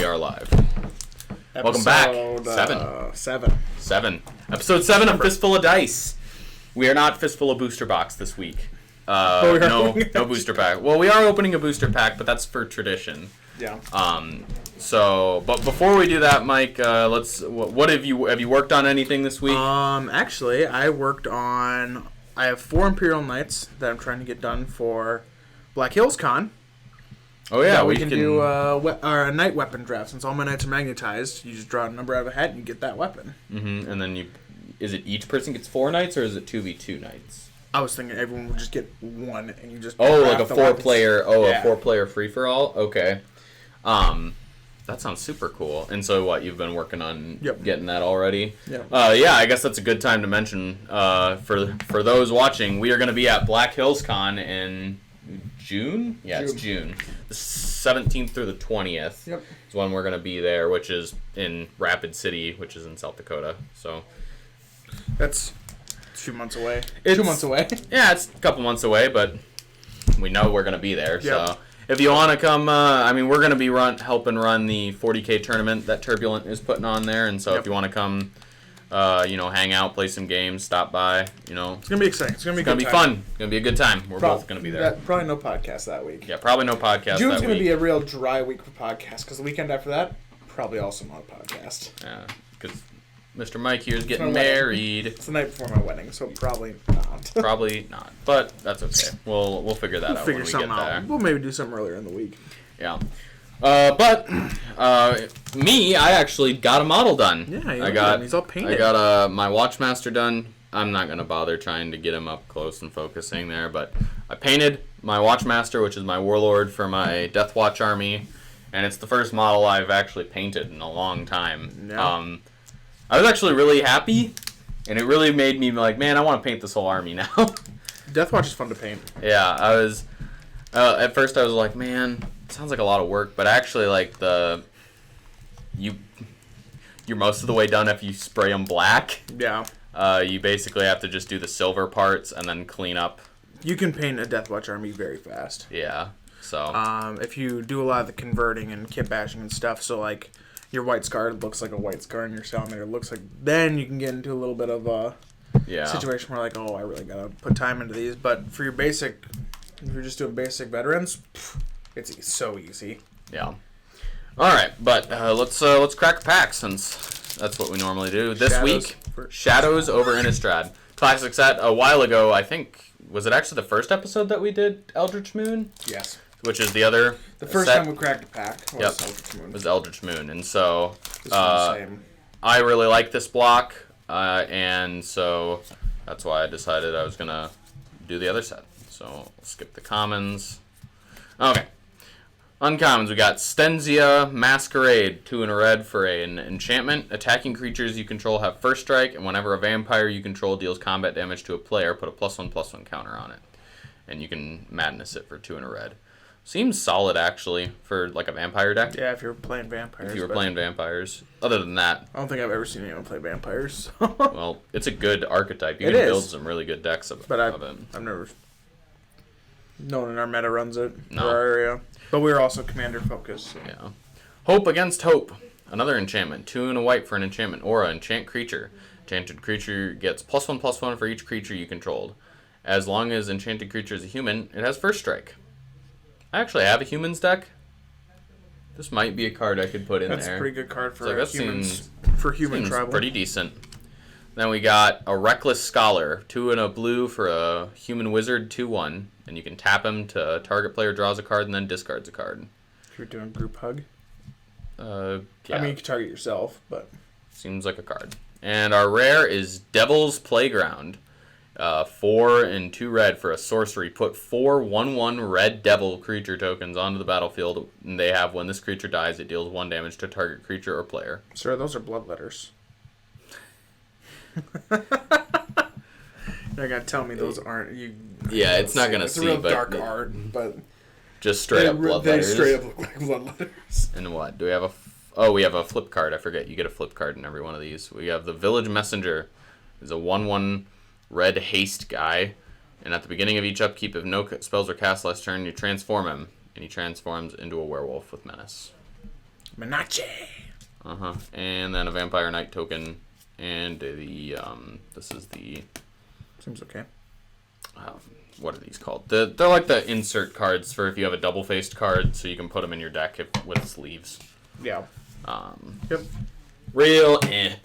We are live. Welcome back. Seven. Episode 7 of Fistful of Dice. We are not Fistful of Booster Box this week. No booster pack. Well, we are opening a booster pack, but that's for tradition. Yeah. But before we do that, Mike, what have you worked on anything this week? Actually, I have 4 Imperial Knights that I'm trying to get done for Black Hills Con. Oh yeah, we can do a night weapon draft. Since all my knights are magnetized, you just draw a number out of a hat and you get that weapon. Mm-hmm. And then is it each person gets 4 knights, or is it 2v2 knights? I was thinking everyone would just get 1, and you just like a 4-player. A 4-player free for all. Okay. That sounds super cool. And so what, you've been working on getting that already? Yeah. I guess that's a good time to mention for those watching, we are going to be at Black Hills Con in June? Yeah, it's June. The 17th through the 20th is when we're going to be there, which is in Rapid City, which is in South Dakota. So that's 2 months away. 2 months away. Yeah, it's a couple months away, but we know we're going to be there. Yep. So if you want to come, we're going to be helping run the 40K tournament that Turbulent is putting on there. And so if you want to come, hang out, play some games, stop by, It's going to be exciting. It's going to be fun. It's going to be a good time. We're both going to be there. Probably no podcast that week. Yeah, probably no podcast June's going to be a real dry week for podcasts, because the weekend after that, probably also not a podcast. Yeah, because Mr. Mike here is getting married. It's the night before my wedding, so probably not. Probably not, but that's okay. We'll figure that out when we get there. We'll maybe do something earlier in the week. Yeah. Me, I actually got a model done. Yeah, he's all painted. I got my Watchmaster done. I'm not going to bother trying to get him up close and focusing there, but I painted my Watchmaster, which is my Warlord for my Death Watch army, and it's the first model I've actually painted in a long time. Yeah. I was actually really happy, and it really made me like, man, I want to paint this whole army now. Death Watch is fun to paint. Yeah, I was... at first I was like, man, it sounds like a lot of work, but actually, like, you're most of the way done if you spray them black. Yeah. You basically have to just do the silver parts and then clean up. You can paint a Death Watch army very fast. Yeah, so... if you do a lot of the converting and kit bashing and stuff, so, like... Your white scar looks like a white scar, and your salamander looks like... Then you can get into a little bit of a situation where, like, oh, I really gotta put time into these. But for your basic... If you're just doing basic veterans, it's so easy. Yeah. All right, but let's crack a pack, since that's what we normally do. This week, Shadows over Innistrad. Classic set. A while ago, I think... Was it actually the first episode that we did Eldritch Moon? Yes. Which is the other The first set. time we cracked a pack was Eldritch Moon. Was Eldritch Moon. And so I really like this block, and so that's why I decided I was going to do the other set. So I'll skip the commons. Okay. Uncommons, we got Stenzia Masquerade, 2 in a red for an enchantment. Attacking creatures you control have first strike, and whenever a vampire you control deals combat damage to a player, put a +1/+1 counter on it. And you can madness it for 2 in a red. Seems solid, actually, for like a vampire deck. Yeah, if you're playing vampires. Other than that, I don't think I've ever seen anyone play vampires. Well, it's a good archetype. You can build some really good decks of it. I've never... No one in our meta runs it for our area. But we're also commander focused. So. Yeah. Hope Against Hope. Another enchantment. 2 and a white for an enchantment. Aura, enchant creature. Enchanted creature gets +1/+1 for each creature you controlled. As long as enchanted creature is a human, it has first strike. I actually have a humans deck. This might be a card I could put in there. That's a pretty good card for humans. Human tribal. Pretty decent. Then we got a Reckless Scholar. 2 and a blue for a human wizard, 2/1. And you can tap him to target player draws a card and then discards a card. If you're doing group hug. Yeah. I mean, you can target yourself, but... Seems like a card. And our rare is Devil's Playground. 4 and 2 red for a sorcery. Put 4 1/1 red devil creature tokens onto the battlefield. And they have, when this creature dies, it deals 1 damage to target creature or player. Sir, those are blood letters. You're going to tell me those aren't... Yeah, it's not going to see, but... It's a real dark art, but... Just straight up blood letters. They straight up look like blood letters. And what? Do we have a... we have a flip card. I forget. You get a flip card in every one of these. We have the Village Messenger. It's a 1/1 red haste guy. And at the beginning of each upkeep, if no spells are cast last turn, you transform him. And he transforms into a werewolf with menace. Menace. And then a Vampire Knight token, and the this is the. Seems okay. What are these called? They're like the insert cards for if you have a double-faced card, so you can put them in your deck with sleeves. Yeah. Yep. Real pack.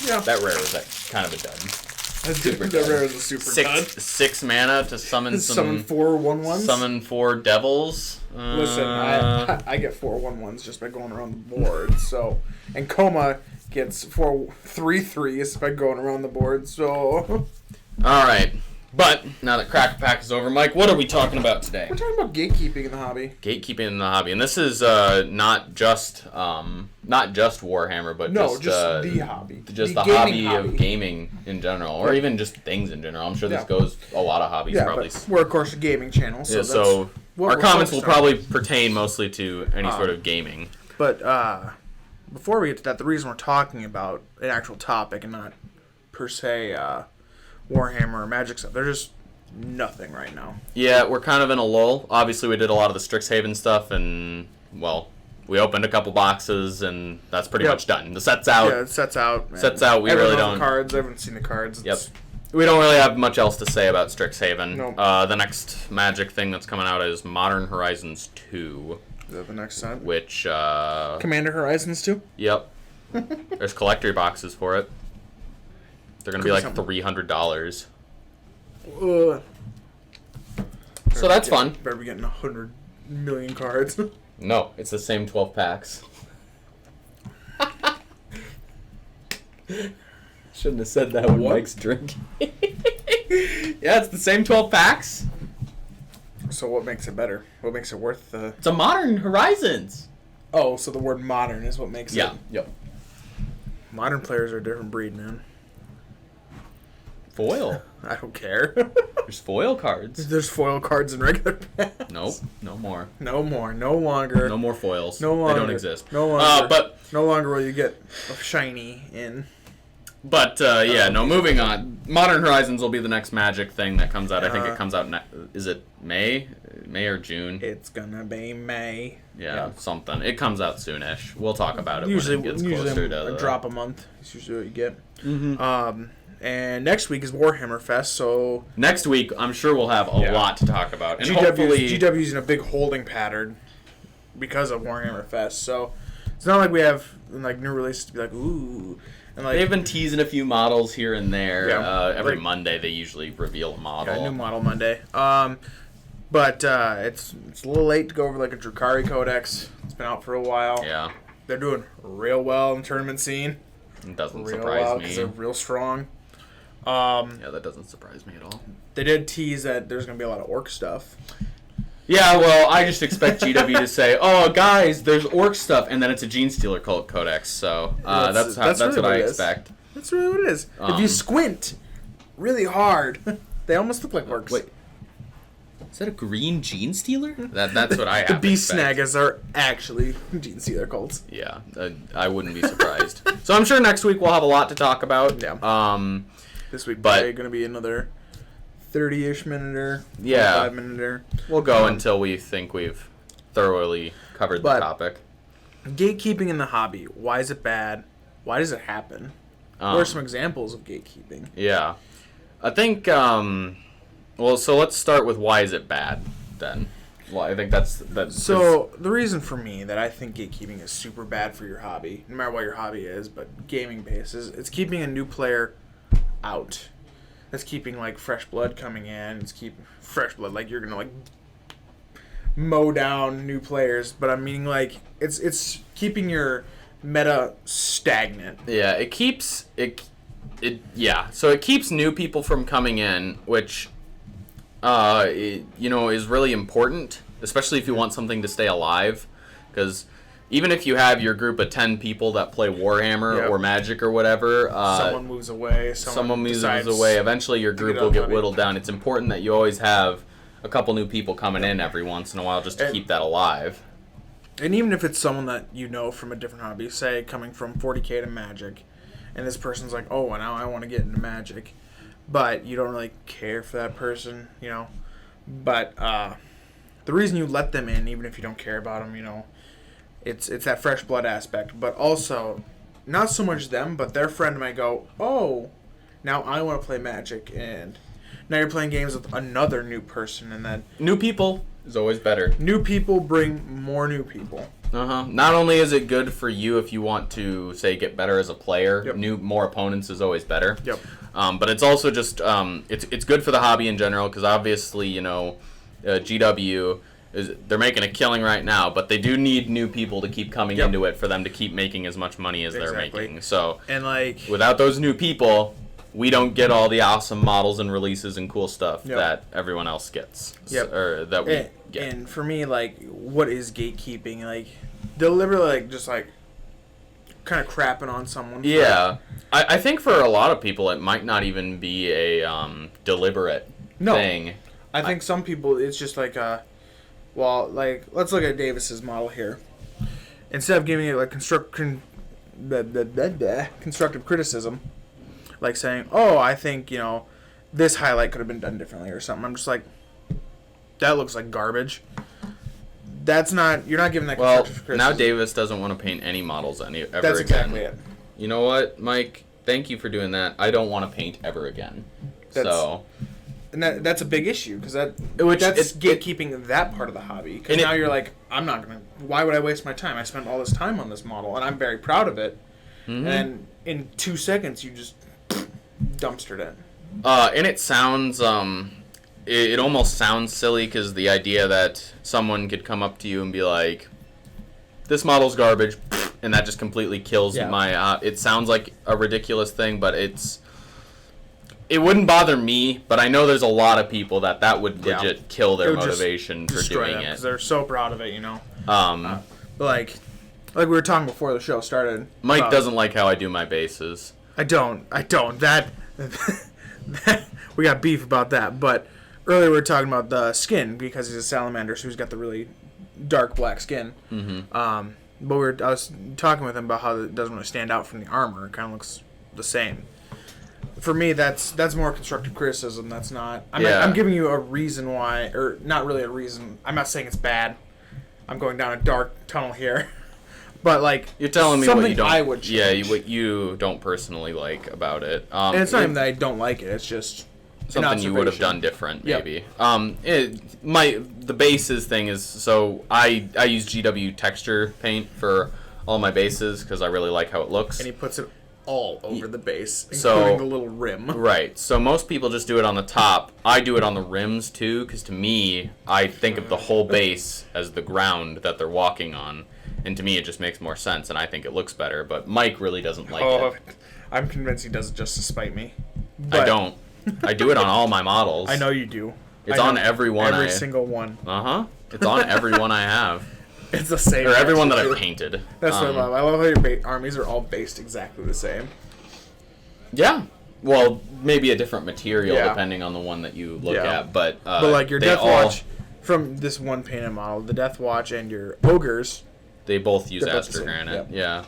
Yeah. That rare was kind of a dud. That rare is a super dud. 6 mana to summon Summon 4 1/1s. Summon 4 devils. Listen, I get 4 1/1s just by going around the board. So, and Coma gets 4 3/3s by going around the board. So. All right. But now that Cracker Pack is over, Mike, what are we talking about today? We're talking about gatekeeping in the hobby. Gatekeeping in the hobby, and this is not just Warhammer, but just the hobby, just the hobby of gaming in general, or even just things in general. I'm sure this goes a lot of hobbies. Probably. But we're of course a gaming channel, so so our comments will probably pertain mostly to any sort of gaming. But before we get to that, the reason we're talking about an actual topic and not per se Warhammer or Magic stuff, there's just nothing right now. Yeah, we're kind of in a lull. Obviously, we did a lot of the Strixhaven stuff, and well, we opened a couple boxes, and that's pretty much done. The set's out. Yeah, the set's out. Set's out. We really don't. Cards. I haven't seen the cards. Yep. We don't really have much else to say about Strixhaven. Nope. The next Magic thing that's coming out is Modern Horizons 2. Is that the next set? Which Commander Horizons 2? Yep. There's collector boxes for it. They're going to be like $300. So that's fun. Better be getting 100 million cards. No, it's the same 12 packs. Shouldn't have said that when Mike's drinking. Yeah, it's the same 12 packs. So what makes it better? What makes it worth the... It's a Modern Horizons. Oh, so the word modern is what makes it... Yeah, yep. Modern players are a different breed, man. Foil. I don't care. There's foil cards. There's foil cards in regular packs. Nope. No more. No more. No longer. No more foils. No longer. They don't exist. No longer. No longer will you get a shiny in. But, moving on. Modern Horizons will be the next Magic thing that comes out. I think it comes out, is it May? May or June? It's gonna be May. Yeah, something. It comes out soonish. We'll talk about it when it gets closer to a drop a month. That's usually what you get. Mm-hmm. And next week is Warhammer Fest, so... Next week, I'm sure we'll have a lot to talk about. And GW's in a big holding pattern because of Warhammer Fest, so it's not like we have new releases to be like, ooh... And they've been teasing a few models here and there. Yeah, every Monday they usually reveal a model. Yeah, a new model Monday. But it's a little late to go over a Drukhari Codex. It's been out for a while. Yeah. They're doing real well in the tournament scene. It doesn't surprise me. Because they're real strong. Yeah, that doesn't surprise me at all. They did tease that there's going to be a lot of orc stuff. Yeah, well, I just expect GW to say, "Oh, guys, there's orc stuff," and then it's a Gene Stealer Codex. So that's really what I expect. That's really what it is. If you squint really hard, they almost look like orcs. Wait, is that a green Gene Stealer? That's what I have. The Beast Snaggers are actually Gene Stealer cults. Yeah, I wouldn't be surprised. So I'm sure next week we'll have a lot to talk about. Yeah. This week, probably going to be another 30-ish minute 5-minute. We'll go until we think we've thoroughly covered the topic. Gatekeeping in the hobby. Why is it bad? Why does it happen? What are some examples of gatekeeping? Yeah. I think, so let's start with why is it bad, then. Well, I think that's So, the reason for me that I think gatekeeping is super bad for your hobby, no matter what your hobby is, but gaming basis, it's keeping a new player out. That's keeping fresh blood coming in. It's keeping fresh blood, you're gonna mow down new players, but I mean it's keeping your meta stagnant. Yeah, it keeps so it keeps new people from coming in, which is really important, especially if you want something to stay alive, because even if you have your group of 10 people that play Warhammer or Magic or whatever, someone moves away. Someone moves away. Eventually, your group will get whittled down. It's important that you always have a couple new people coming in every once in a while just to keep that alive. And even if it's someone that you know from a different hobby, say coming from 40K to Magic, and this person's like, oh, now I want to get into Magic, but you don't really care for that person, But the reason you let them in, even if you don't care about them, it's that fresh blood aspect, but also not so much them, but their friend might go, oh, now I want to play Magic, and now you're playing games with another new person, and then new people is always better. New people bring more new people. Not only is it good for you if you want to, say, get better as a player, more opponents is always better. Yep. But it's also just it's good for the hobby in general, because obviously, GW they're making a killing right now, but they do need new people to keep coming into it for them to keep making as much money as they're making. So, and without those new people, we don't get all the awesome models and releases and cool stuff that everyone else gets. Or that we get. And for me, what is gatekeeping? Deliberately, just kind of crapping on someone. Yeah. I think for a lot of people, it might not even be a deliberate thing. I think some people, it's just let's look at Davis's model here. Instead of giving it constructive criticism, saying, oh, I think, this highlight could have been done differently or something. I'm just that looks like garbage. You're not giving that constructive criticism. Now Davis doesn't want to paint any models ever again. That's exactly it. You know what, Mike? Thank you for doing that. I don't want to paint ever again. And that's a big issue, because that's gatekeeping that part of the hobby. Because now you're I'm not going to... Why would I waste my time? I spent all this time on this model, and I'm very proud of it. Mm-hmm. And in 2 seconds, you just dumpstered it. And it sounds... It almost sounds silly, because the idea that someone could come up to you and be like, this model's garbage, and that just completely kills my... it sounds like a ridiculous thing, but it wouldn't bother me, but I know there's a lot of people that would legit kill their motivation for doing it. Because they're so proud of it, But like we were talking before the show started. Mike doesn't like how I do my bases. I don't. That we got beef about that. But earlier we were talking about the skin, because he's a salamander, so he's got the really dark black skin. Mm-hmm. But I was talking with him about how it doesn't really stand out from the armor. It kind of looks the same. For me, that's more constructive criticism. That's not... I'm giving you a reason why... Or, not really a reason. I'm not saying it's bad. I'm going down a dark tunnel here. But, you're telling me what you don't... I would change. Yeah, what you don't personally like about it. And it's not even that I don't like it. It's just... something you would have done different, maybe. The bases thing is... So, I use GW texture paint for all my bases, because I really like how it looks. And he puts it all over the base, including the little rim. Right. So most people just do it on the top. I do it on the rims too, because to me, I think of the whole base as the ground that they're walking on, and to me it just makes more sense, and I think it looks better. But Mike really doesn't like it. I'm convinced he does it just to spite me. But I don't. I do it on all my models. I know you do. It's on every one. Every single one. It's on every one I have. It's the same. Or everyone that I've painted. That's what I love. I love how your armies are all based exactly the same. Yeah. Well, maybe a different material depending on the one that you look at. But your Death Watch, from this one painted model, the Death Watch and your Ogres... They both use Aster Granite. Yeah.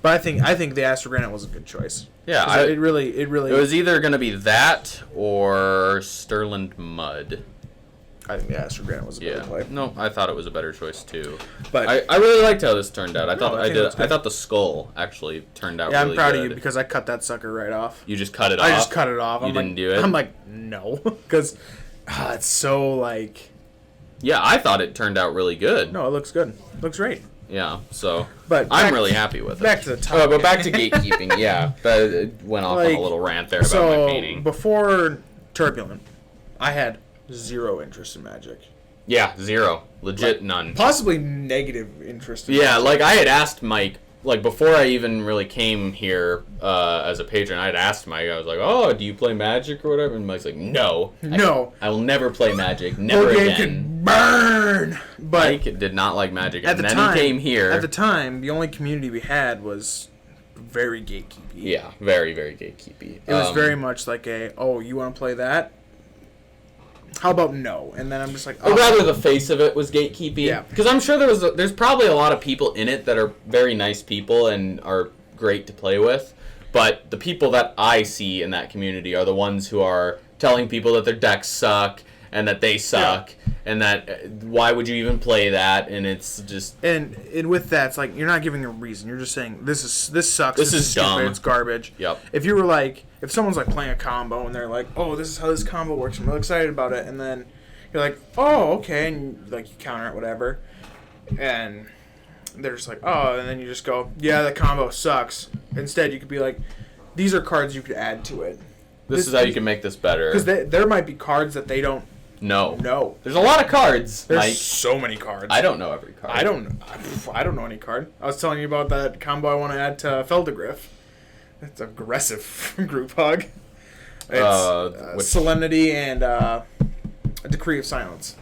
But I think the Aster Granite was a good choice. Yeah. It really... It was either going to be that or Sterling Mud. I think the Aster Granite was a better play. No, I thought it was a better choice too. But I really liked how this turned out. I thought the skull actually turned out really good. Yeah, I'm proud of you, because I cut that sucker right off. You just cut it off? I just cut it off. You didn't do it? I'm like, no. Because it's so Yeah, I thought it turned out really good. No, it looks good. It looks great. Yeah, so but I'm really happy with it. Back to the topic. But back to gatekeeping, yeah. But it went off on a little rant there about my painting. Before Turbulent, I had zero interest in Magic. Yeah, zero. Legit none. Possibly negative interest in Magic. I had asked Mike, before I even really came here as a patron, I had asked Mike, I was like, oh, do you play Magic or whatever? And Mike's like, no. No. I will never play Magic. Never again. Can burn! But Mike did not like Magic. And then he came here. At the time, the only community we had was very gatekeepy. Yeah, very, very gatekeepy. It was very much like you want to play that? How about no? And then I'm just like... Oh. Or rather, the face of it was gatekeeping. Yeah. Because I'm sure there's probably a lot of people in it that are very nice people and are great to play with. But the people that I see in that community are the ones who are telling people that their decks suck and that they suck, and that why would you even play that? And it's just and with that, it's like you're not giving a reason. You're just saying this sucks. This is stupid, dumb. It's garbage. Yep. If you were like, if someone's like playing a combo and they're like, oh, this is how this combo works, I'm really excited about it, and then you're like, oh, okay, and like you counter it, whatever, and they're just like, oh, and then you just go, yeah, the combo sucks. Instead, you could be like, these are cards you could add to it. This is how you can make this better. Because there might be cards that they don't know. There's a lot of cards. There's so many cards. I don't know every card. I don't know any card. I was telling you about that combo I want to add to Feldegriff. It's aggressive group hug. It's Solemnity and a Decree of Silence.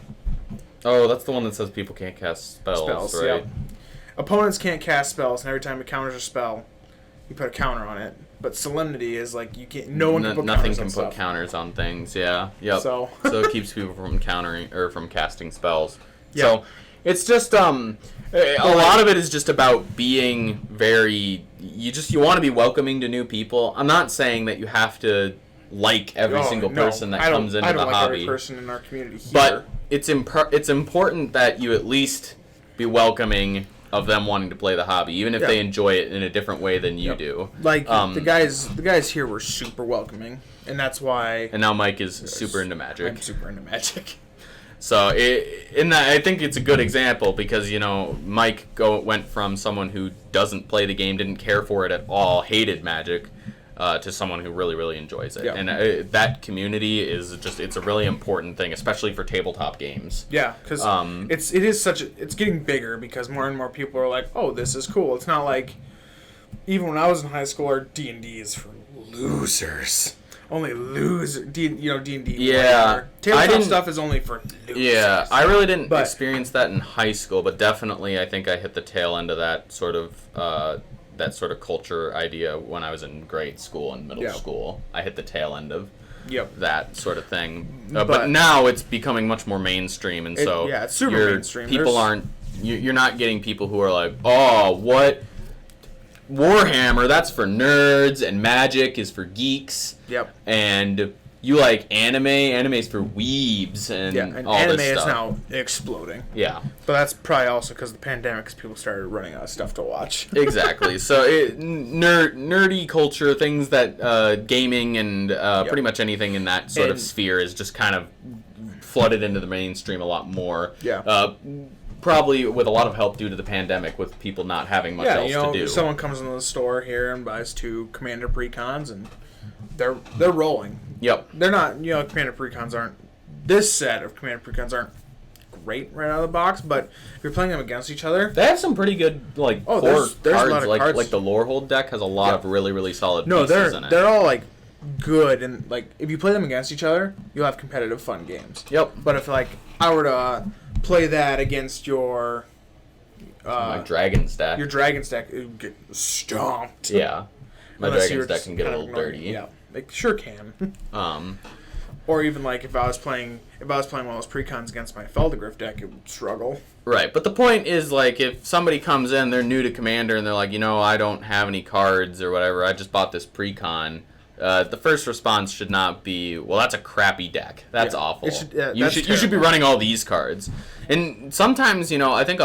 Oh, that's the one that says people can't cast spells, right? Yep. Opponents can't cast spells, and every time it counters a spell, you put a counter on it. But Solemnity is like you can't. No one can put nothing counters can on put stuff. counters on things. Yeah. Yep. So it keeps people from countering or from casting spells. Yep. So it's just a lot of it is just about being very. You want to be welcoming to new people. I'm not saying that you have to like every single person that comes into the hobby. I don't like every person in our community here. But it's important that you at least be welcoming of them wanting to play the hobby, even if they enjoy it in a different way than you do. Like the guys here were super welcoming, and that's why. And now Mike is super into Magic. I'm super into Magic. So I think it's a good example because Mike went from someone who doesn't play the game, didn't care for it at all, hated Magic, to someone who really, really enjoys it. Yeah. And that community it's a really important thing, especially for tabletop games. Yeah, because it's getting bigger because more and more people are like, oh, this is cool. It's not like, even when I was in high school, our D&D is for losers. Only losers, D&D. Yeah. Tabletop stuff is only for losers. Yeah, I really didn't experience that in high school, but definitely I think I hit the tail end of that sort of culture idea when I was in grade school and middle school. I hit the tail end of that sort of thing. But now it's becoming much more mainstream, and it's super mainstream. You're not getting people who are like, oh, what? Warhammer, that's for nerds, and Magic is for geeks. Yep. And you like anime. Anime's for weebs and all anime this stuff. Is now exploding. Yeah. But that's probably also because of the pandemic, because people started running out of stuff to watch. Exactly. So nerdy culture, things that gaming and pretty much anything in that sort of sphere is just kind of flooded into the mainstream a lot more. Yeah. Probably with a lot of help due to the pandemic, with people not having much else to do. Someone comes into the store here and buys 2 Commander Precons, and they're rolling. Yep. They're not, Commander Precons aren't, this set of Commander Precons aren't great right out of the box, but if you're playing them against each other, they have some pretty good, core there's cards. A lot of cards. Like the Lorehold deck has a lot of really, really solid pieces in it. They're all, good, and, if you play them against each other, you'll have competitive, fun games. Yep. But if, I were to play that against your my Dragon's deck. Your Dragon's deck, it would get stomped. Yeah. My Dragon's deck can get a little dirty. Yeah. It sure can. Or even if I was playing one of those precons against my Feldegriff deck, it would struggle. Right, but the point is if somebody comes in, they're new to Commander, and they're like, I don't have any cards or whatever, I just bought this precon. The first response should not be, well, that's a crappy deck. That's awful. You should be running all these cards. And sometimes, I think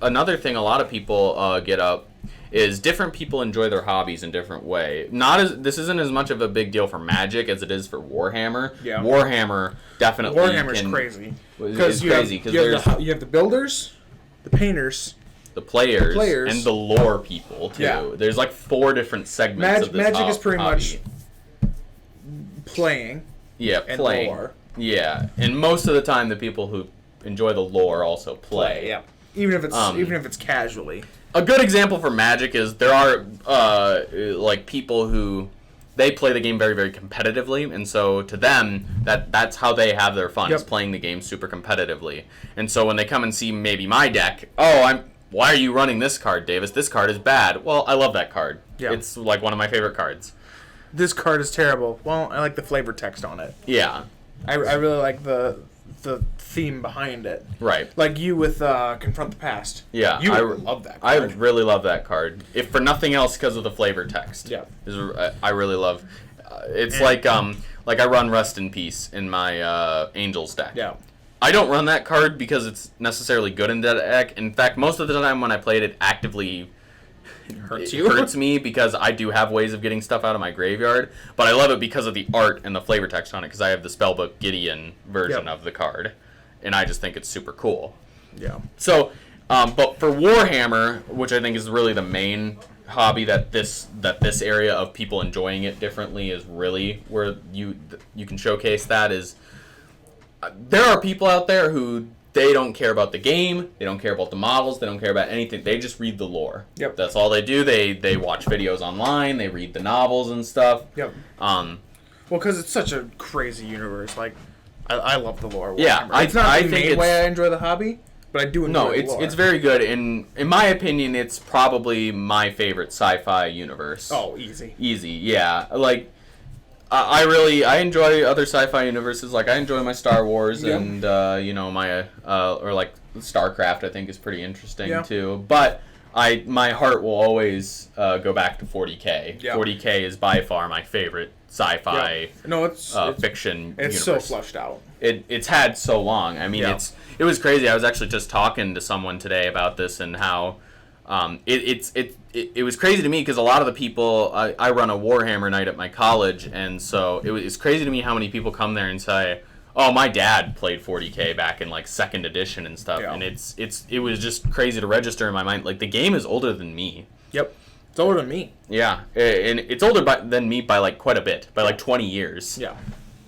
another thing a lot of people get up is different people enjoy their hobbies in different way. This isn't as much of a big deal for Magic as it is for Warhammer. Yeah. Warhammer definitely Warhammer's crazy. Because you have the builders, the painters, the players, and the lore people too. Yeah. There's 4 different segments of this Magic is pretty hobby. much playing. Yeah, playing. And lore. Yeah, and most of the time the people who enjoy the lore also play. Yeah. Even if it's casually. A good example for Magic is there are people who they play the game very, very competitively, and so to them that's how they have their fun, is playing the game super competitively. And so when they come and see maybe my deck, why are you running this card, Davis? This card is bad. Well, I love that card. Yeah. It's one of my favorite cards. This card is terrible. Well, I like the flavor text on it. Yeah. I really like the theme behind it. Right. Like you with Confront the Past. Yeah. I love that card. I really love that card. If for nothing else, because of the flavor text. Yeah. I really love. It's like I run Rest in Peace in my Angels deck. Yeah. I don't run that card because it's necessarily good in that deck. In fact, most of the time when I played it, actively hurts me because I do have ways of getting stuff out of my graveyard. But I love it because of the art and the flavor text on it, because I have the Spellbook Gideon version of the card, and I just think it's super cool. Yeah. So, but for Warhammer, which I think is really the main hobby that this area of people enjoying it differently is really where you can showcase that is. There are people out there who they don't care about the game, they don't care about the models, they don't care about anything. They just read the lore. Yep. That's all they do. They watch videos online, they read the novels and stuff. Yep. Well, because it's such a crazy universe. Like, I love the lore. Yeah, it's not the main way I enjoy the hobby, but I do enjoy the lore. It's very good. In my opinion, it's probably my favorite sci-fi universe. Oh, easy. Easy, yeah. Like, I enjoy other sci-fi universes. Like I enjoy my Star Wars and my or like StarCraft. I think is pretty interesting too. But my heart will always go back to 40K. Yeah. 40K is by far my favorite sci-fi fiction. It's universe. So fleshed out. It's had so long. I mean, it was crazy. I was actually just talking to someone today about this and how it was crazy to me because a lot of the people I run a Warhammer night at my college, and so it's crazy to me how many people come there and say, "Oh, my dad played 40K back in like 2nd edition and stuff," and it was just crazy to register in my mind. Like the game is older than me. Yep, it's older than me. Yeah, and it's older than me by like quite a bit, by like 20 years. Yeah.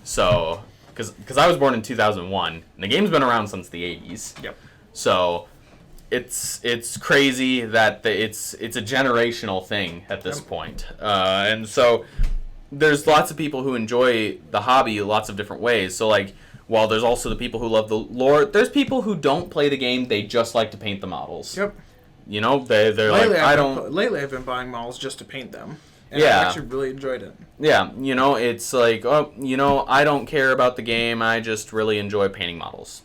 So, because I was born in 2001, and the game's been around since the 80s. Yep. So. It's crazy that it's a generational thing at this point, and so there's lots of people who enjoy the hobby lots of different ways. So like, while there's also the people who love the lore, there's people who don't play the game; they just like to paint the models. Yep. You know, they're lately, Lately, I've been buying models just to paint them. And I actually really enjoyed it. Yeah, it's like, I don't care about the game; I just really enjoy painting models.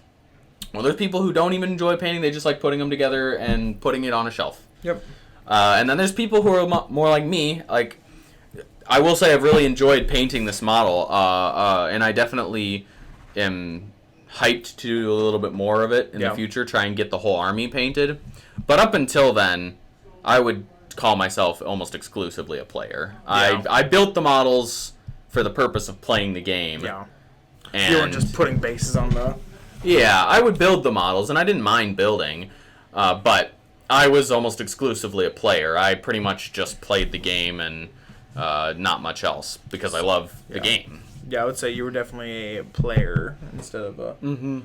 Well, there's people who don't even enjoy painting. They just like putting them together and putting it on a shelf. Yep. And then there's people who are more like me. Like, I will say I've really enjoyed painting this model. And I definitely am hyped to do a little bit more of it in the future, try and get the whole army painted. But up until then, I would call myself almost exclusively a player. Yeah. I built the models for the purpose of playing the game. Yeah. And you weren't just putting bases on the... Yeah, I would build the models, and I didn't mind building, but I was almost exclusively a player. I pretty much just played the game and not much else, because I love the game. Yeah, I would say you were definitely a player instead of a... Mm-hmm.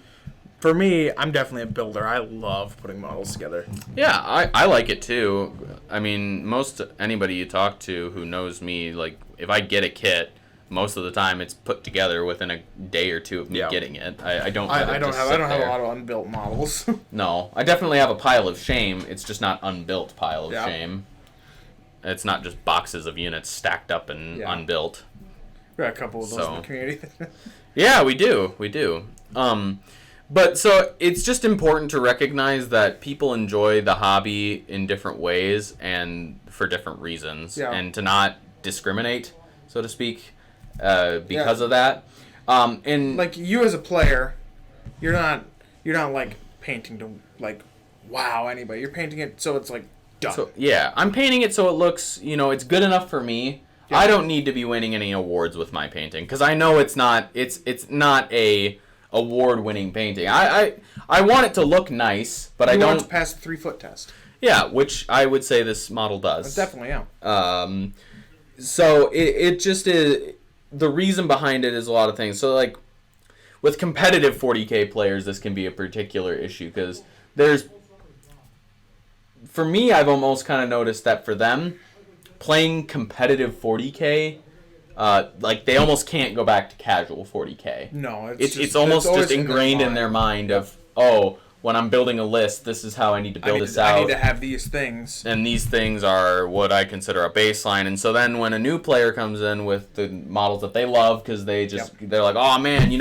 For me, I'm definitely a builder. I love putting models together. Yeah, I like it too. I mean, most anybody you talk to who knows me, like, if I get a kit... Most of the time, it's put together within a day or two of me getting it. I don't have a lot of unbuilt models. No, I definitely have a pile of shame. It's just not unbuilt pile of shame. It's not just boxes of units stacked up and unbuilt. We got a couple of those in the community. Yeah, we do. But so it's just important to recognize that people enjoy the hobby in different ways and for different reasons, and to not discriminate, so to speak. Because of that, and like you as a player, you're not like painting to like wow anybody. You're painting it so it's like done. So, yeah, I'm painting it so it looks it's good enough for me. Yeah. I don't need to be winning any awards with my painting because I know it's not a award-winning painting. I want it to look nice, but I don't want it to pass the 3-foot test. Yeah, which I would say this model does. Definitely, yeah. So it just is. The reason behind it is a lot of things. So, like, with competitive 40K players, this can be a particular issue because for me, I've almost kind of noticed that for them, playing competitive 40K, like, they almost can't go back to casual 40K. No, it's almost just ingrained in their mind of, when I'm building a list, this is how I need to build this out. I need to have these things. And these things are what I consider a baseline. And so then when a new player comes in with the models that they love, because they're like, oh man,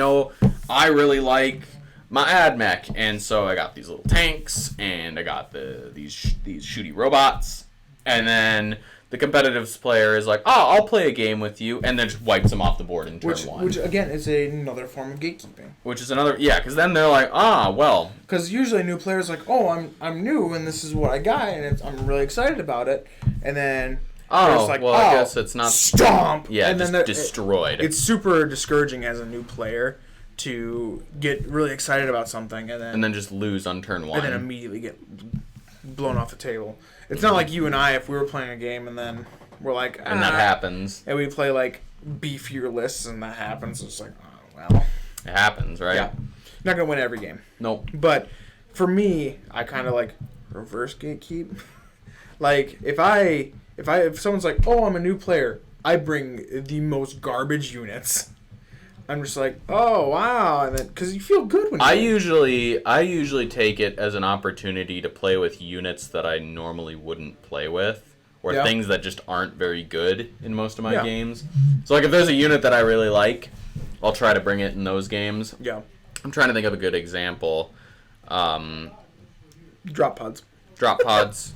I really like my ad mech. And so I got these little tanks, and I got these shooty robots. And then the competitive player is like, oh, I'll play a game with you, and then just wipes them off the board in turn one. Which again is another form of gatekeeping. Which is another, because then they're like, well. Because usually a new player's like, oh, I'm new, and this is what I got, and I'm really excited about it, and then. I guess it's not. Stomp! Yeah, and just then destroyed. It's super discouraging as a new player to get really excited about something and then just lose on turn one. And then immediately get blown off the table. It's not like you and I, if we were playing a game and then we're like, and that happens. And we play like beefier lists and that happens. It's like, oh, well. It happens, right? Yeah. Not going to win every game. Nope. But for me, I kind of like reverse gatekeep. Like, if someone's like, oh, I'm a new player, I bring the most garbage units. I'm just like, oh, wow, and then because you feel good when you I usually take it as an opportunity to play with units that I normally wouldn't play with, or things that just aren't very good in most of my games. So, like, if there's a unit that I really like, I'll try to bring it in those games. Yeah. I'm trying to think of a good example. Drop pods. Drop pods.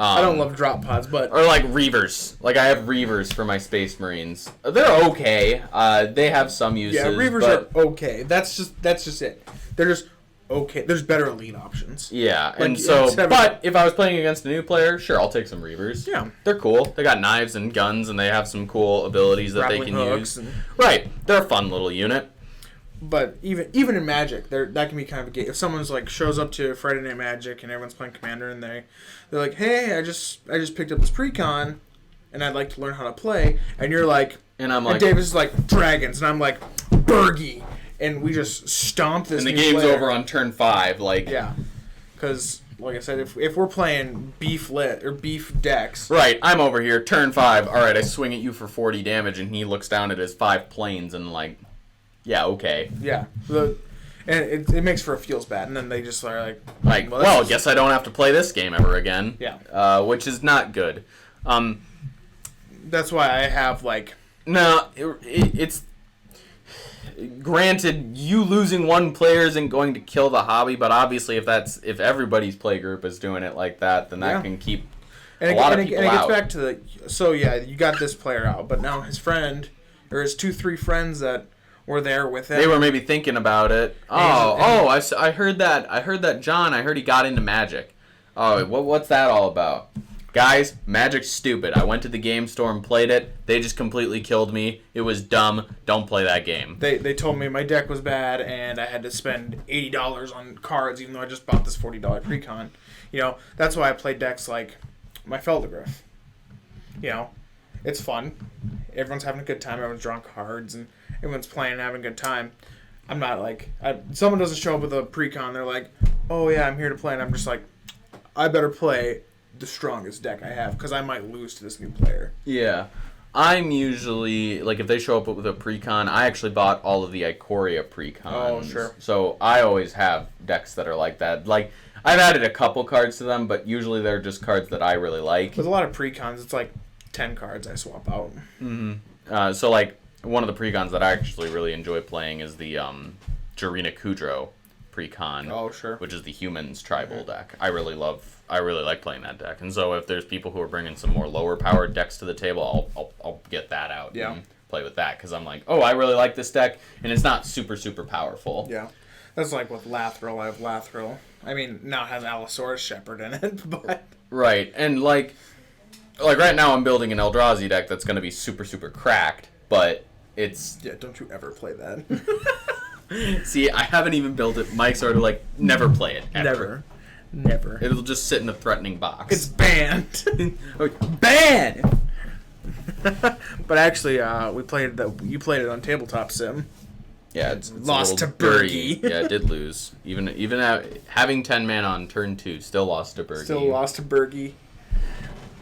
I don't love drop pods, but... Or, like, Reavers. Like, I have Reavers for my Space Marines. They're okay. They have some uses. Yeah, Reavers are okay. That's just it. They're just okay. There's better elite options. Yeah, like, and so... But if I was playing against a new player, sure, I'll take some Reavers. Yeah. They're cool. They got knives and guns, and they have some cool abilities that they can use. Right. They're a fun little unit. But even in Magic, that can be kind of a gate. If someone's like shows up to Friday Night Magic and everyone's playing Commander and they're like, hey, I just picked up this precon and I'd like to learn how to play, and you're like, and I'm like, and Davis is like dragons, and I'm like Bergie, and we just stomp this. And the game's over on turn 5, like because like I said, if we're playing beef lit or beef decks, right? I'm over here, turn 5. All right, I swing at you for 40 damage, and he looks down at his 5 planes and like. Yeah, okay. Yeah. And it makes for a feels bad, and then they just are like well, guess I don't have to play this game ever again. Yeah. Which is not good. That's why I have, like... No, it's... Granted, you losing one player isn't going to kill the hobby, but obviously if everybody's play group is doing it like that, then that can keep a lot of people out. And it gets back to the... So, yeah, you got this player out, but now his friend, or his 2-3 friends that... were there with him. They were maybe thinking about it. I heard that. I heard that John. I heard he got into Magic. Oh, what's that all about? Guys, Magic's stupid. I went to the game store and played it. They just completely killed me. It was dumb. Don't play that game. They told me my deck was bad and I had to spend $80 on cards, even though I just bought this $40 precon. You know, that's why I play decks like my Feldegriff. You know, it's fun. Everyone's having a good time. Everyone's drawing cards and everyone's playing and having a good time. I'm not like... someone doesn't show up with a precon, they're like, oh yeah, I'm here to play, and I'm just like, I better play the strongest deck I have, because I might lose to this new player. Yeah. I'm usually... Like, if they show up with a precon, I actually bought all of the Ikoria precons. Oh, sure. So I always have decks that are like that. Like, I've added a couple cards to them, but usually they're just cards that I really like. With a lot of precons, it's like 10 cards I swap out. Mm-hmm. So, like... One of the precons that I actually really enjoy playing is the Jarina Kudrow precon. Oh, sure. Which is the humans tribal deck. I really like playing that deck. And so if there's people who are bringing some more lower powered decks to the table, I'll get that out and play with that, because I'm like, oh, I really like this deck, and it's not super super powerful. Yeah, that's like with Lathril. I have Lathril. I mean, now it has Allosaurus Shepherd in it, but right. And like right now I'm building an Eldrazi deck that's going to be super super cracked, but it's... Yeah, don't you ever play that. See, I haven't even built it. Mike's sort of like, never play it. Ever. Never. It'll just sit in a threatening box. It's banned. Banned! But actually, you played it on Tabletop Sim. Yeah, it's lost to Bergie. Yeah, it did lose. Even having 10 man on turn 2, still lost to Bergie. Still lost to Bergie.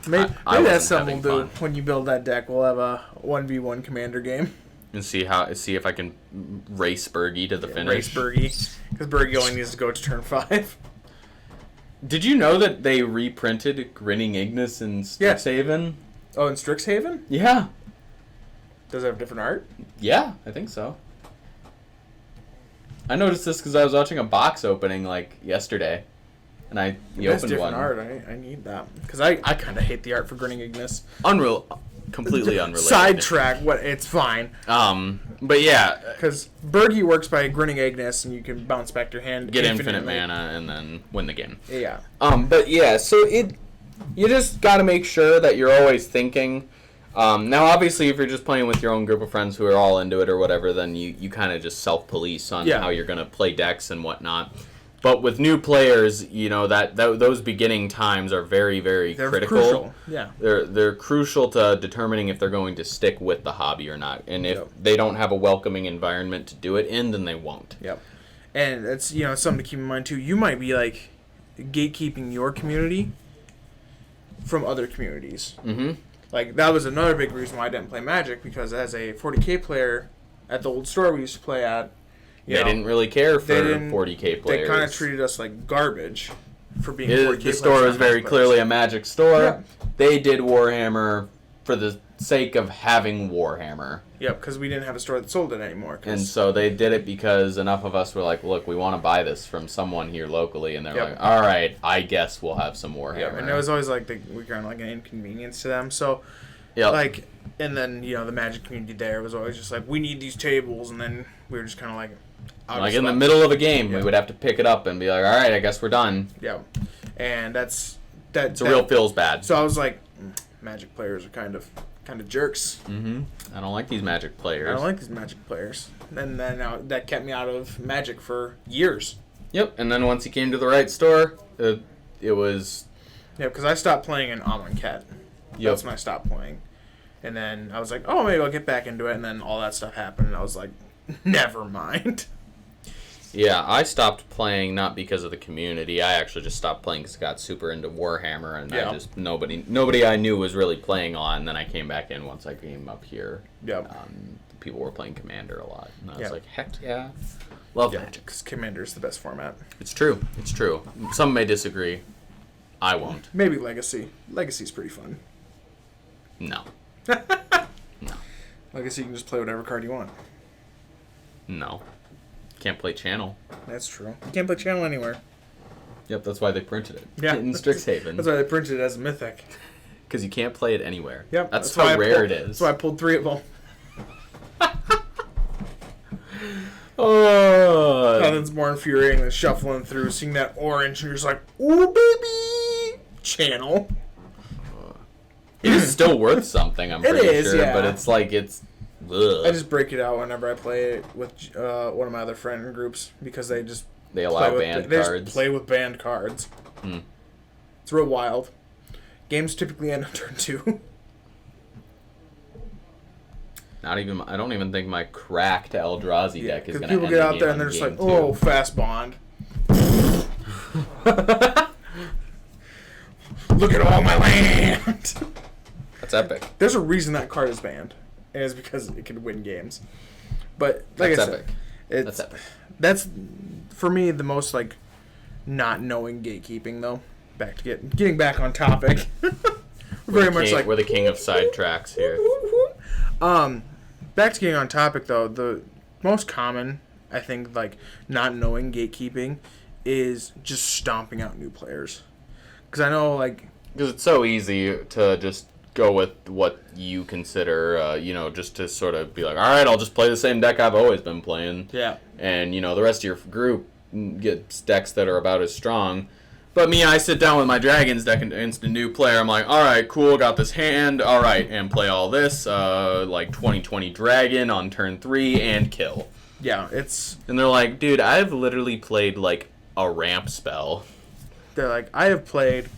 Maybe that's something we'll do when you build that deck. We'll have a 1v1 commander game. And see if I can race Bergie to the finish. Race Bergie. Because Bergie only needs to go to turn 5. Did you know that they reprinted Grinning Ignis in Strixhaven? Oh, in Strixhaven? Yeah. Does it have different art? Yeah, I think so. I noticed this because I was watching a box opening, like, yesterday. and you That's opened different one. art. I need that because I kind of hate the art for Grinning Ignis. Completely unrelated. Sidetrack. What? It's fine. But yeah, because Bergie works by Grinning Ignis, and you can bounce back your hand, get infinite mana, and then win the game. Yeah. But yeah, so you just got to make sure that you're always thinking. Now, obviously, if you're just playing with your own group of friends who are all into it or whatever, then you kind of just self-police on how you're going to play decks and whatnot. But with new players, that those beginning times are very, very critical. Crucial. Yeah. They're crucial to determining if they're going to stick with the hobby or not. And if they don't have a welcoming environment to do it in, then they won't. Yep. And it's something to keep in mind too. You might be like gatekeeping your community from other communities. Mm-hmm. Like that was another big reason why I didn't play Magic, because as a 40K player at the old store we used to play at, they didn't really care for 40K players. They kind of treated us like garbage for being 40K players. The store was very clearly a Magic store. Yeah. They did Warhammer for the sake of having Warhammer. Yep, because we didn't have a store that sold it anymore. And so they did it because enough of us were like, look, we want to buy this from someone here locally. And they're like, all right, I guess we'll have some Warhammer. Yeah, and it was always like we kind of like an inconvenience to them. So, like, and then, the Magic community there was always just like, we need these tables. And then we were just kind of like... Like in the middle of a game, we would have to pick it up and be like, all right, I guess we're done. Yeah. And that's real feels bad. So I was like, Magic players are kind of jerks. Mm-hmm. I don't like these Magic players. And then that kept me out of Magic for years. Yep. And then once you came to the right store, it was... Yeah, because I stopped playing in Amonkhet. That's when I stopped playing. And then I was like, oh, maybe I'll get back into it. And then all that stuff happened, and I was like, never mind. Yeah, I stopped playing not because of the community. I actually just stopped playing because I got super into Warhammer, and I just nobody I knew was really playing on. And then I came back in once I came up here. Yeah. People were playing Commander a lot, and I was like, heck yeah, love Magic. Because Commander's the best format. It's true. Some may disagree. I won't. Maybe Legacy. Legacy's pretty fun. No. No. Legacy, you can just play whatever card you want. No. Can't play Channel. That's true. You can't play Channel anywhere. Yep, that's why they printed it. Yeah. In Strixhaven. That's why they printed it as a Mythic. Because you can't play it anywhere. Yep. That's how rare it is. That's why I pulled 3 of them. Oh. Nothing's more infuriating than shuffling through, seeing that orange, and you're just like, ooh, baby! Channel. It is still worth something, I'm pretty sure. Yeah. But it's like, ugh. I just break it out whenever I play it with one of my other friend groups, because they allow banned cards. They just play with banned cards. It's real wild. Games typically end on turn 2. I don't even think my cracked Eldrazi deck is going to end. People get out there and they're just like, oh, fast bond. Look at all my land. That's epic. There's a reason that card is banned. And it's because it can win games. But like that's I said, epic. That's epic. That's for me the most like not knowing gatekeeping though. Back to getting back on topic. We're the king of sidetracks here. Back to getting on topic though, the most common I think like not knowing gatekeeping is just stomping out new players. Because I know because it's so easy to just go with what you consider, just to sort of be like, all right, I'll just play the same deck I've always been playing. Yeah. And, the rest of your group gets decks that are about as strong. But me, I sit down with my Dragons deck against a new player. I'm like, all right, cool, got this hand. All right, and play all this, 2020 Dragon on turn 3 and kill. Yeah, And they're like, dude, I've literally played, a ramp spell. They're like, I have played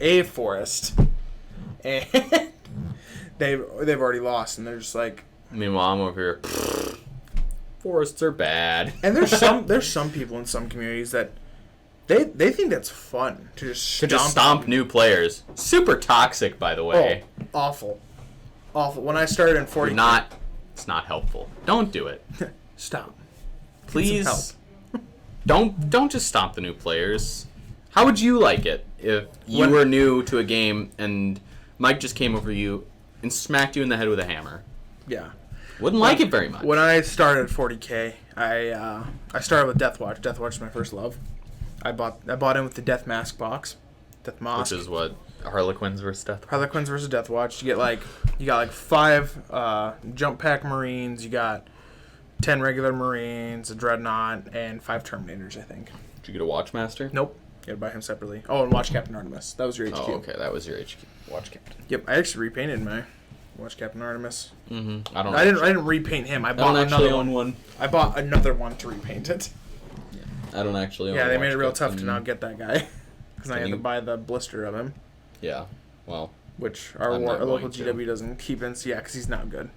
a forest. And they've already lost, and they're just like... Meanwhile, I'm over here, forests are bad. And there's some people in some communities that they think that's fun to just stomp new players. Super toxic, by the way. Oh, awful. When I started in 40... It's not helpful. Don't do it. Stop. Please. Don't just stomp the new players. How would you like it if you were new to a game and Mike just came over you and smacked you in the head with a hammer? Yeah. Wouldn't like it very much. When I started 40K, I started with Deathwatch. Deathwatch is my first love. I bought in with the Death Mask box. Death Mask. Which is what? Harlequins versus Death Watch? Harlequins versus Death Watch. You got 5 Jump Pack Marines. You got 10 regular Marines, a Dreadnought, and 5 Terminators, I think. Did you get a Watchmaster? Nope. You gotta buy him separately. Oh, and Watch Captain Artemis. That was your HQ. Oh, okay. That was your HQ. Watch Captain. Yep. I actually repainted my Watch Captain Artemis. Mm-hmm. I didn't repaint him. I bought another one. I bought another one to repaint it. I don't actually own. Yeah, they made it real tough to not get that guy because I had to buy the blister of him. Yeah. Well. Which our local GW doesn't keep in. So yeah, because he's not good.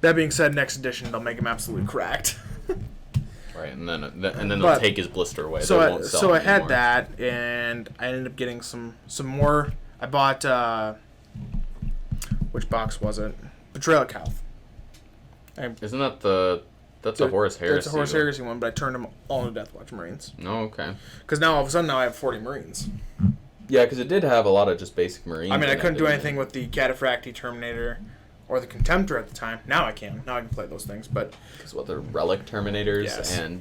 That being said, next edition they'll make him absolutely cracked. Right, and then they'll take his blister away. So I had that, and I ended up getting some more. I bought which box was it? Betrayal at Calth. Isn't that that's a Horus Heresy? It's a Horus Heresy one, but I turned them all into Death Watch Marines. Oh, okay. Because now all of a sudden I have 40 Marines. Yeah, because it did have a lot of just basic Marines. I mean, I couldn't do anything with the Cataphracti Terminator or the Contemptor at the time. Now I can. Now I can play those things, but because the Relic Terminators yes. and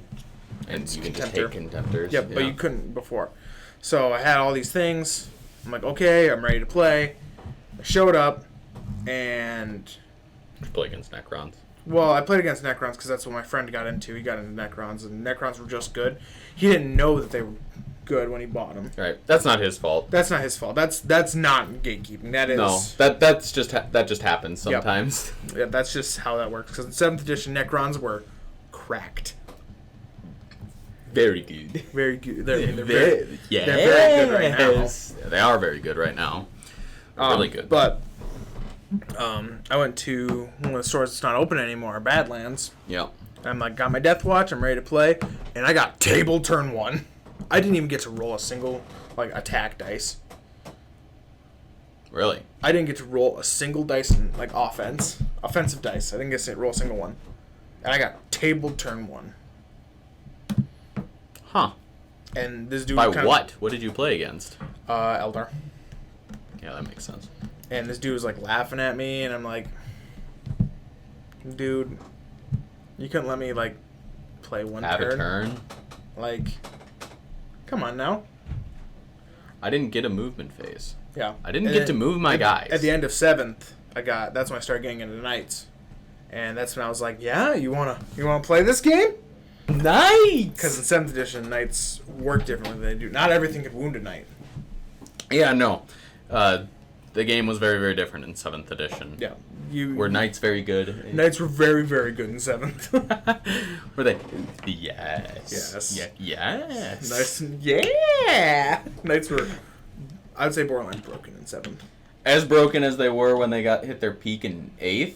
you can just take Contemptors. Yep, but you couldn't before. So I had all these things. I'm like, okay, I'm ready to play. I showed up, and Did you play against Necrons? Well, I played against Necrons because that's what my friend got into. He got into Necrons, and Necrons were just good. He didn't know that they were good when he bought them. Right. That's not his fault. That's not his fault. That's not gatekeeping. That is no. That just happens sometimes. Yep. Yeah, that's just how that works. Because in 7th edition, Necrons were cracked. Very good. Very good. They're very good right now. Yeah, they are very good right now. Really good. But I went to one of the stores that's not open anymore, Badlands. Yeah. And I'm got my Death Watch, I'm ready to play, and I got table turn 1. I didn't even get to roll a single attack dice. Really? I didn't get to roll a single dice in offensive dice. I didn't get to roll a single one, and I got table turn 1. Huh? And this dude by what? What did you play against? Eldar. Yeah, that makes sense. And this dude was laughing at me, and I'm like, dude, you couldn't let me play one Have turn. a turn. Come on now. I didn't get a movement phase. Yeah. I didn't get to move my guys. At the end of 7th, that's when I started getting into Knights. And that's when I was like, yeah, you wanna play this game? Knights! Because in 7th edition, Knights work differently than they do. Not everything could wound a Knight. Yeah, no. The game was very, very different in 7th edition. Yeah. Were Knights very good? Knights were very, very good in 7th. Were they? Yes. Yes. Yeah. Yes. Nice. Yeah. Knights were, I would say, borderline broken in 7th. As broken as they were when they hit their peak in 8th?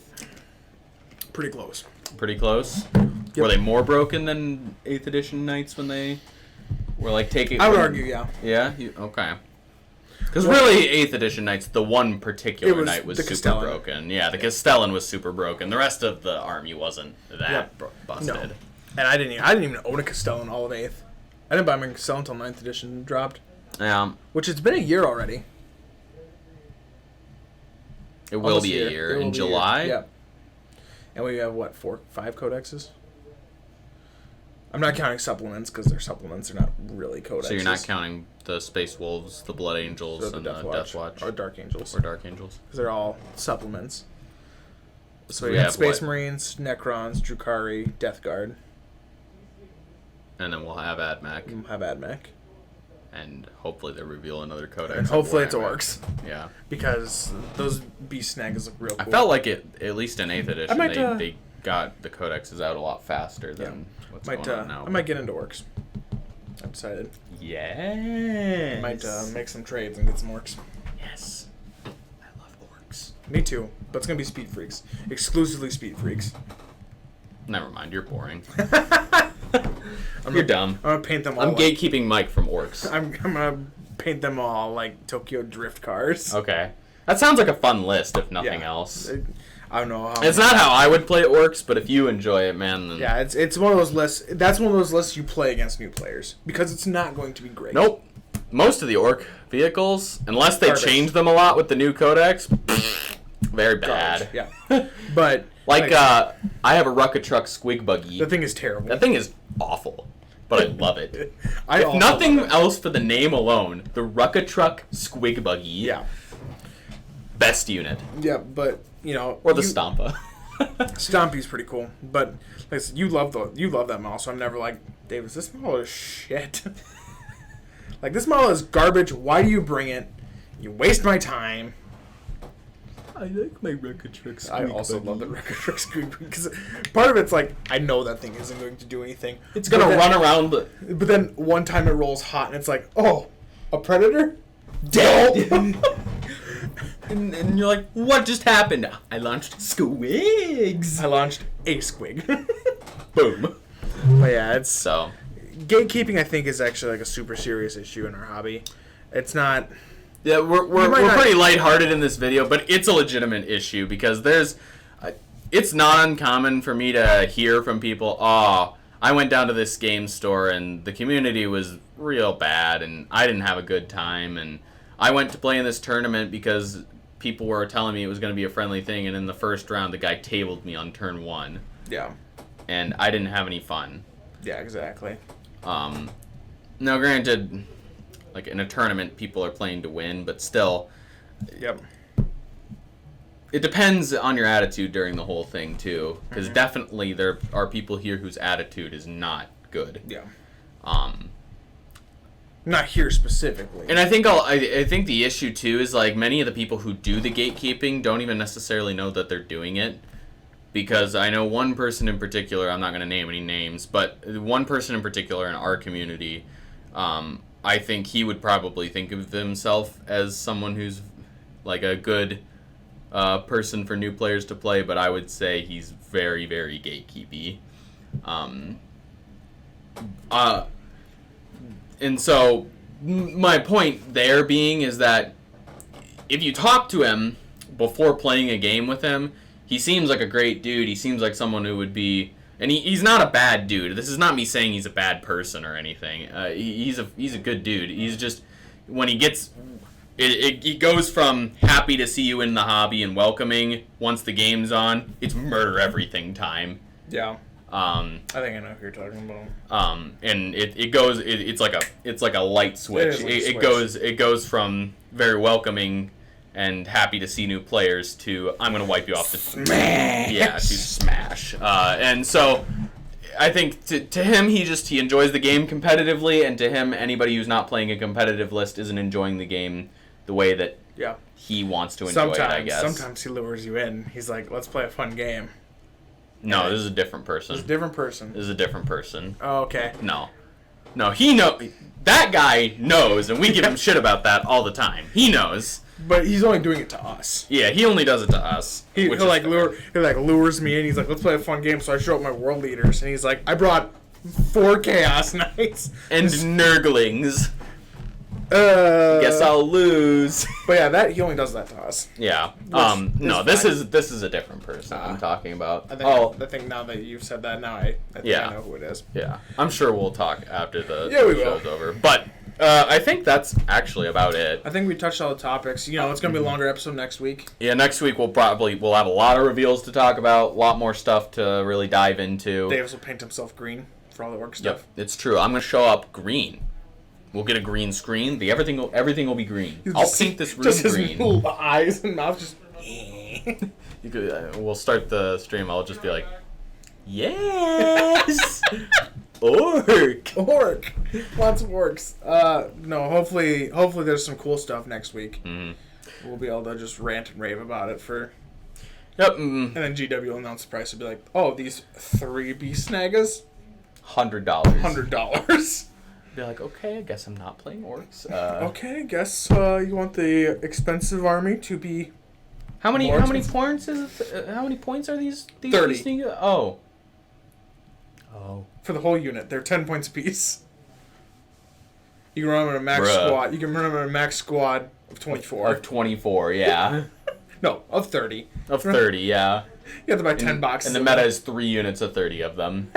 Pretty close. Pretty close? Yep. Were they more broken than 8th edition Knights when they were taking... I would argue, yeah. Yeah? Okay. Because really, 8th edition Knights, the one particular Knight was super Castellan. broken. Yeah, the Castellan was super broken. The rest of the army wasn't that busted. No. And I didn't even own a Castellan all of 8th. I didn't buy my Castellan until 9th edition dropped. Yeah. Which it's been a year already. It will almost be a year. In July? Yeah. And we have, 5 codexes? I'm not counting supplements, because they're supplements. They're not really codexes. So you're not counting the Space Wolves, the Blood Angels, the and Death the Death Watch? Or Dark Angels. Because they're all supplements. So we have Space Marines, Necrons, Drukhari, Death Guard. And then we'll have AdMech. And hopefully they reveal another codex. And hopefully it's Orcs. Yeah. Because those beast snaggers look real cool. I felt like at least in 8th edition, they got the codexes out a lot faster than what's going on now. I might get into Orcs. I've decided. Yes. I might make some trades and get some Orcs. Yes. I love Orcs. Me too. But it's going to be Speed Freaks. Exclusively Speed Freaks. Never mind. You're boring. You're dumb. I'm going to paint them all. I'm gatekeeping Mike from Orcs. I'm going to paint them all like Tokyo Drift cars. Okay. That sounds like a fun list, if nothing else. I don't know how. It's not how I would play Orcs, but if you enjoy it, man, then... Yeah, it's one of those lists. That's one of those lists you play against new players. Because it's not going to be great. Nope. Most of the Orc vehicles, unless they change them a lot with the new codex, very bad. Garbage. Yeah. But... I have a Rucka Truck Squig Buggy. The thing is terrible. That thing is awful. but I love it. If nothing else for the name alone, the Rucka Truck Squig Buggy. Yeah. Best unit. Yeah, but, you know... Or the Stompa. Stompy's pretty cool, but like, you love that model, so I'm never like, Davis, this model is shit. Like, this model is garbage. Why do you bring it? You waste my time. I like my Rucka Truck Squig I also Buggy. love the Rucka Truck Squig Buggy, because part of it's like, I know that thing isn't going to do anything. It's going to run around the... But then one time it rolls hot, and it's like, oh, a predator? Dead! And you're like, what just happened? I launched squigs. I launched a squig. Boom. But yeah, it's... So... Gatekeeping, I think, is actually like a super serious issue in our hobby. It's not... Yeah, we're pretty lighthearted in this video, but it's a legitimate issue because there's... it's not uncommon for me to hear from people, oh, I went down to this game store and the community was real bad and I didn't have a good time and I went to play in this tournament because people were telling me it was going to be a friendly thing, and in the first round the guy tabled me on turn 1. Yeah. And I didn't have any fun. Yeah, exactly. Now granted, like in a tournament people are playing to win, but still... Yep. It depends on your attitude during the whole thing, too. Because definitely there are people here whose attitude is not good. Yeah. Not here specifically. And I think I think the issue, too, is like many of the people who do the gatekeeping don't even necessarily know that they're doing it. Because I know one person in particular, I'm not going to name any names, but one person in particular in our community, I think he would probably think of himself as someone who's like a good... person for new players to play, but I would say he's very, very gatekeepy. And so my point there being is that if you talk to him before playing a game with him, he seems like a great dude. He seems like someone who would be... And he's not a bad dude. This is not me saying he's a bad person or anything. He's a good dude. He's just... When he gets... It goes from happy to see you in the hobby and welcoming once the game's on. It's murder everything time. Yeah. I think I know who you're talking about. And it's like a light switch. It goes from very welcoming and happy to see new players to I'm gonna wipe you off the smash. Yeah, to smash. And so I think to him he enjoys the game competitively, and to him anybody who's not playing a competitive list isn't enjoying the game the way that he wants to enjoy it, I guess. Sometimes he lures you in. He's like, let's play a fun game. No, this is a different person. This is a different person. This is a different person. Oh, okay. No, he that guy knows, and we give him shit about that all the time. He knows. But he's only doing it to us. Yeah, he only does it to us. He lures me in. He's like, let's play a fun game. So I show up my world leaders, and he's like, I brought 4 Chaos Knights. And Nurglings. Guess I'll lose. But yeah, he only does that to us. Yeah. This is a different person I'm talking about. I think now that you've said that, now I think I know who it is. Yeah. I'm sure we'll talk after the show's over. But I think that's actually about it. I think we touched all the topics. It's going to be a longer episode next week. Yeah, next week we'll have a lot of reveals to talk about, a lot more stuff to really dive into. Davis will paint himself green for all the orc stuff. Yep, it's true. I'm going to show up green. We'll get a green screen. Everything will be green. I'll paint this room green. His eyes and mouth just... We'll start the stream. I'll just be like, yes! Orc! Lots of orcs. No, hopefully there's some cool stuff next week. Mm-hmm. We'll be able to just rant and rave about it for... Yep. And then GW will announce the price. It'll be like, oh, these 3 beast snagas? $100. $100. Be like, okay, I guess I'm not playing orcs. Okay, I guess you want the expensive army to be... How many points is it? How many points are these 30. Oh. For the whole unit, they're 10 points apiece. You can run them in a max squad. You can run them in a max squad of 24. Of 24, yeah. No, of 30. Of 30, yeah. You have to buy 10 boxes. And the meta is 3 units of 30 of them.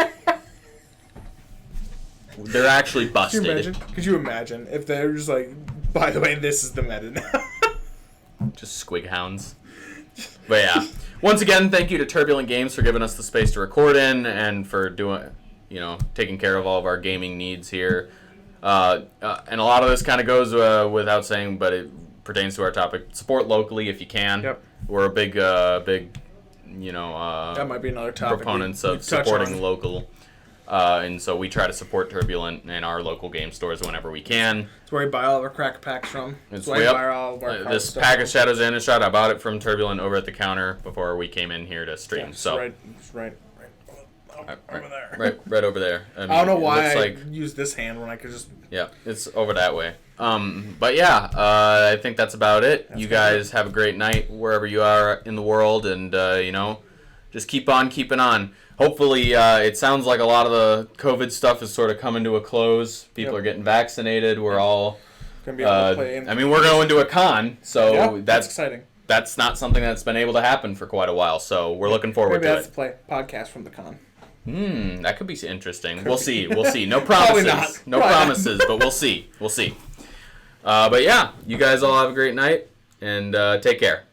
They're actually busted. Could you imagine if they're just like, by the way, this is the meta now? Just squig hounds. But yeah. Once again, thank you to Turbulent Games for giving us the space to record in and for doing, taking care of all of our gaming needs here. And a lot of this kind of goes without saying, but it pertains to our topic. Support locally if you can. Yep. We're a big, that might be another topic. Proponents of supporting local. And so we try to support Turbulent in our local game stores whenever we can. It's where we buy all of our crack packs from. It's where we buy all of our this pack of Shadows Innistrad, I bought it from Turbulent over at the counter before we came in here to stream. Right over there. Right over there. I don't know why I use this hand when I could just... Yeah, it's over that way. But yeah, I think that's about it. You guys have a great night wherever you are in the world, and, just keep on keeping on. Hopefully, it sounds like a lot of the COVID stuff is sort of coming to a close. People are getting vaccinated. We're all... Gonna be able to play we're going to a con, so that's exciting. That's not something that's been able to happen for quite a while, so we're looking forward to it. Maybe that's to play podcast from the con. That could be interesting. We'll see. No promises. No promises, but we'll see. But yeah, you guys all have a great night, and take care.